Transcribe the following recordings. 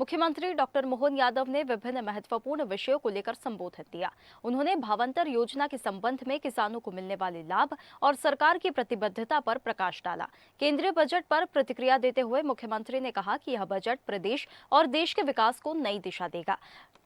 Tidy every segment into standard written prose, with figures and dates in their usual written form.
मुख्यमंत्री डॉक्टर मोहन यादव ने विभिन्न महत्वपूर्ण विषयों को लेकर संबोधन दिया। उन्होंने भावांतर योजना के संबंध में किसानों को मिलने वाले लाभ और सरकार की प्रतिबद्धता पर प्रकाश डाला। केंद्रीय बजट पर प्रतिक्रिया देते हुए मुख्यमंत्री ने कहा कि यह बजट प्रदेश और देश के विकास को नई दिशा देगा।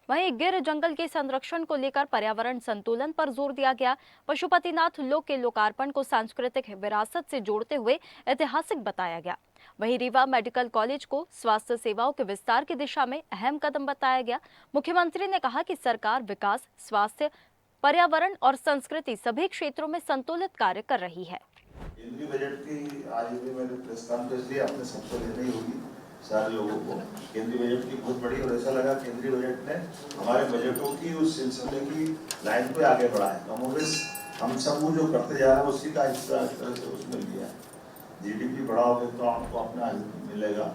वहीं गिर जंगल के संरक्षण को लेकर पर्यावरण संतुलन पर जोर दिया गया। पशुपतिनाथ लोक के लोकार्पण को सांस्कृतिक विरासत से जोड़ते हुए ऐतिहासिक बताया गया। वहीं रीवा मेडिकल कॉलेज को स्वास्थ्य सेवाओं के विस्तार की दिशा में अहम कदम बताया गया। मुख्यमंत्री ने कहा कि सरकार विकास, स्वास्थ्य, पर्यावरण और संस्कृति सभी क्षेत्रों में संतुलित कार्य कर रही है। केंद्रीय बजट की आज भी मैंने प्रेस कॉन्फ्रेंस ली, आपने सबको लेनी होगी सारे लोगों को। केंद्रीय बजट की बहुत बड़ी, और ऐसा लगा केंद्रीय बजट ने हमारे बजटों की उस सिलसिले की लाइन पे आगे बढ़ा है। कमोबेश हम सब वो जो करते जा रहे हैं उसी का हिस्सा इस तरह से उसमें लिया है। जीडीपी बढ़ाओगे तो आपको अपना मिलेगा।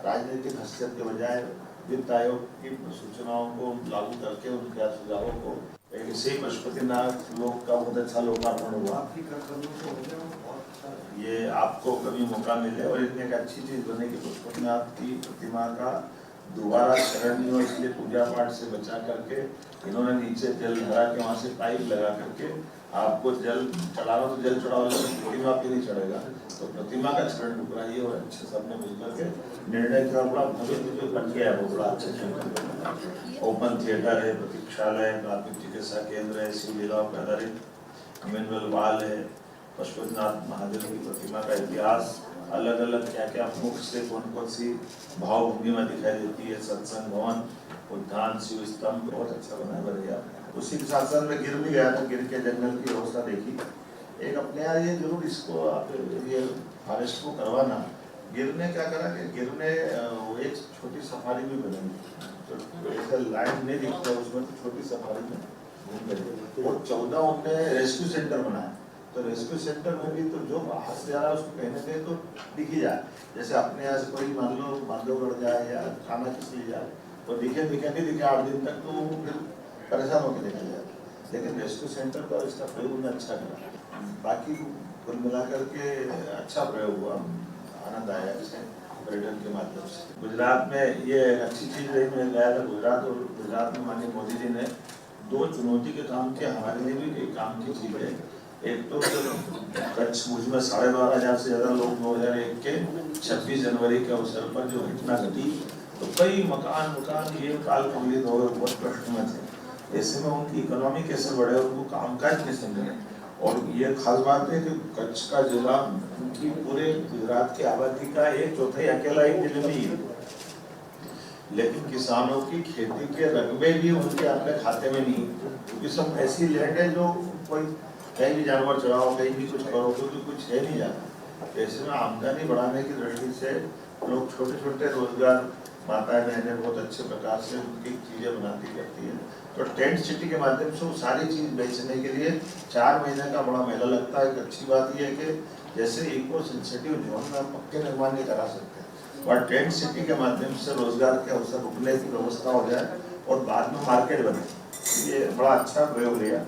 राजनीतिक हस्तक्षेप के बजाय वित्त आयोग की सूचनाओं को लागू करके उनके सुझावों को एक इसी पशुपतिनाथ लोक का बहुत अच्छा लोकार्पण हुआ। ये आपको कभी मौका मिले और इतनी एक अच्छी चीज बने कि पशुपतिनाथ की प्रतिमा का दोबारा शरण नहीं हो, इसलिए पूजा पाठ से बचा करके इन्होंने नीचे जल भरा के वहां से पाइप लगा करके आपको जल चढ़ाना, तो जल चढ़ाओ लेकिन प्रतिमा पे नहीं चढ़ेगा, तो प्रतिमा का शरण टुकराइए। और अच्छे सबने मिलकर के निर्णय किया, बड़ा भव्य बन गया है, वो बड़ा अच्छा ओपन थिएटर है, प्रतीक्षालय, प्राथमिक चिकित्सा केंद्र है, शिव लीलाओं पर आधारित कम्युनल वाल है, पशुपतिनाथ महादेव की प्रतिमा का इतिहास, अलग अलग क्या क्या मुख से कौन कौन सी भावभूमि में दिखाई देती है, सत्संग भवन, उद्यान, शिव स्तंभ, बहुत अच्छा बना बढ़िया। उसी के साथ साथ मैं गिर भी गया था, गिर के जंगल की व्यवस्था देखी। एक अपने यहाँ ये जरूर इसको आप ये फॉरेस्ट को करवाना। गिर ने क्या करा कि गिर ने एक छोटी सफारी भी बनाई, तो ऐसा लाइन नहीं दिखता उसमें, तो छोटी सफारी में घूम गए। और 14 उनने रेस्क्यू सेंटर बनाया, तो रेस्क्यू सेंटर में भी तो जो बाहर से आ रहा है उसको कहने के तो दिख ही जाए। जैसे अपने यहाँ से कोई मान लो बांधवगढ़ जाए या खाना किस लिए जाए तो दिखे नहीं दिखे 8 दिन तक, तो वो फिर परेशान होकर निकल जाए। लेकिन रेस्क्यू सेंटर पर इसका प्रयोग उन्होंने अच्छा करा। बाकी कुल मिलाकर के अच्छा प्रयोग हुआ, आनंद आया इसे पर्यटन के माध्यम से। गुजरात में ये अच्छी चीज रही, मैं गया था गुजरात, और गुजरात में माननीय मोदी जी ने 2 चुनौती के काम किए, हमारे लिए भी एक काम की चीज है। एक तो कच्छ भुज में 12,500 से ज्यादा लोग 2001 के 26 जनवरी के अवसर पर जो घटना घटी, तो कई मकान ये काल कमलित हो गए, बहुत प्रश्न में थे। ऐसे में उनकी इकोनॉमी कैसे बढ़े, उनको कामकाज कैसे मिले। और ये खास बात है कि कच्छ का जिला उनकी पूरे गुजरात की आबादी का 1/4 अकेला एक जिले में ही है, लेकिन किसानों की खेती के रकबे भी उनके अपने खाते में नहीं, क्योंकि सब ऐसी लैंड है जो कोई कहीं भी जानवर चढ़ाओ, कहीं भी कुछ करो, क्योंकि कुछ है नहीं जाता। ऐसे में आमदनी बढ़ाने की दृष्टि से लोग छोटे छोटे रोजगार, माताएं बहनें बहुत अच्छे प्रकार से उनकी चीजें बनाती करती है। तो टेंट सिटी के माध्यम से वो सारी चीज बेचने के लिए 4 महीने का बड़ा मेला लगता है। एक अच्छी बात यह है कि जैसे इको सेंसिटिव जोन में हम पक्के निर्माण नहीं करा सकते, और टेंट सिटी के माध्यम से रोजगार के अवसर रुकने की व्यवस्था हो जाए और बाद में मार्केट बने, ये बड़ा अच्छा प्रयोग लिया।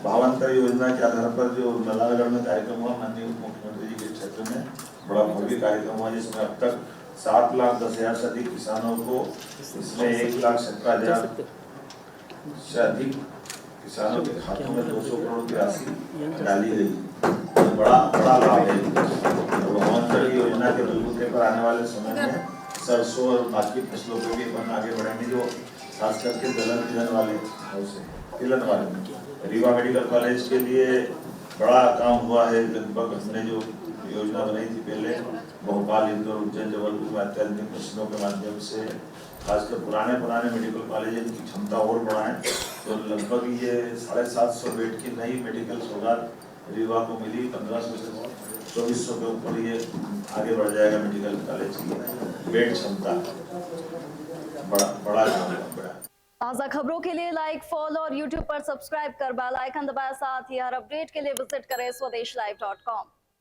भावांतर योजना के आधार पर जो नलागढ़ में कार्यक्रम हुआ, माननीय मुख्यमंत्री जी के क्षेत्र में बड़ा भव्य कार्यक्रम हुआ, जिसमें अब तक 7,10,000 से अधिक किसानों को, इसमें 1,17,000 से अधिक किसानों के खातों में 200 करोड़ की राशि डाली गई। तो बड़ा लाभ है। भावांतर योजना के बलबूते पर आने वाले समय में सरसों और बाकी फसलों को भी अपन आगे बढ़ेंगे, जो खास करके तिलन वाले। रीवा मेडिकल कॉलेज के लिए बड़ा काम हुआ है। लगभग हमने जो योजना बनाई थी पहले, भोपाल, इंदौर, उज्जैन, जबलपुर में अत्याधुनिक मशीनों के माध्यम से खासकर पुराने मेडिकल कॉलेज की क्षमता और बढ़ाएं, तो लगभग ये 750 बेड की नई मेडिकल सौगात रीवा को मिली। 1500 से 2400 के ऊपर ये आगे बढ़ जाएगा मेडिकल कॉलेज की बेड क्षमता। बड़ा ताज़ा खबरों के लिए लाइक, फॉलो और यूट्यूब पर सब्सक्राइब कर बेल आइकन दबाएं। साथ ही हर अपडेट के लिए विजिट करें swedeshlive.com।